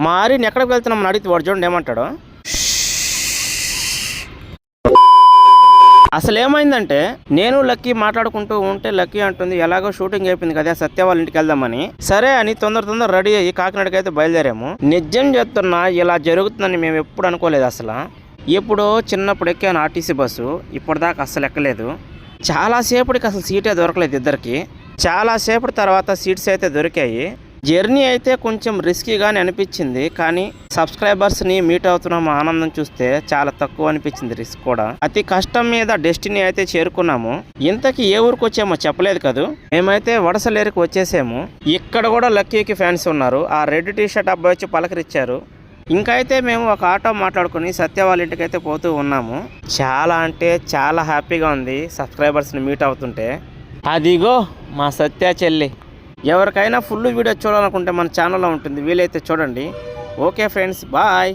మారిని ఎక్కడికి వెళ్తున్నామని అడిగితే వాడు చూడండి ఏమంటాడు. అసలు ఏమైందంటే నేను లక్కీ మాట్లాడుకుంటూ ఉంటే లక్కీ అంటుంది ఎలాగో షూటింగ్ అయిపోయింది కదా సత్య వాళ్ళ ఇంటికి వెళ్దామని. సరే అని తొందర రెడీ అయ్యి కాకినాడకి అయితే బయలుదేరాము. నిజం చెప్తున్నా ఇలా జరుగుతుందని మేము ఎప్పుడు అనుకోలేదు. అసలు ఎప్పుడో చిన్నప్పుడు ఎక్కాను ఆర్టీసీ బస్సు, ఇప్పటిదాకా అసలు ఎక్కలేదు. చాలాసేపటికి అసలు సీటే దొరకలేదు ఇద్దరికి. చాలాసేపటి తర్వాత సీట్స్ అయితే దొరికాయి. జర్నీ అయితే కొంచెం రిస్కీగానే అనిపించింది, కానీ సబ్స్క్రైబర్స్ని మీట్ అవుతున్నాము ఆనందం చూస్తే చాలా తక్కువ అనిపించింది. రిస్క్ కూడా అతి కష్టం మీద డెస్టినీ అయితే చేరుకున్నాము. ఇంతకీ ఏ ఊరికి వచ్చామో చెప్పలేదు కదా. మేమైతే వడసలేరుకి వచ్చేసాము. ఇక్కడ కూడా లక్కీకి ఫ్యాన్స్ ఉన్నారు. ఆ రెడ్ టీ షర్ట్ అబ్బాయి వచ్చి పలకరిచ్చారు. ఇంకా అయితే మేము ఒక ఆటో మాట్లాడుకుని సత్య వాళ్ళ ఇంటికి అయితే పోతూ ఉన్నాము. చాలా అంటే చాలా హ్యాపీగా ఉంది సబ్స్క్రైబర్స్ని మీట్ అవుతుంటే. అదిగో మా సత్య చెల్లి. ఎవరికైనా ఫుల్ వీడియో చూడాలనుకుంటే మన ఛానల్లో ఉంటుంది, వీలైతే చూడండి. Okay friends, bye.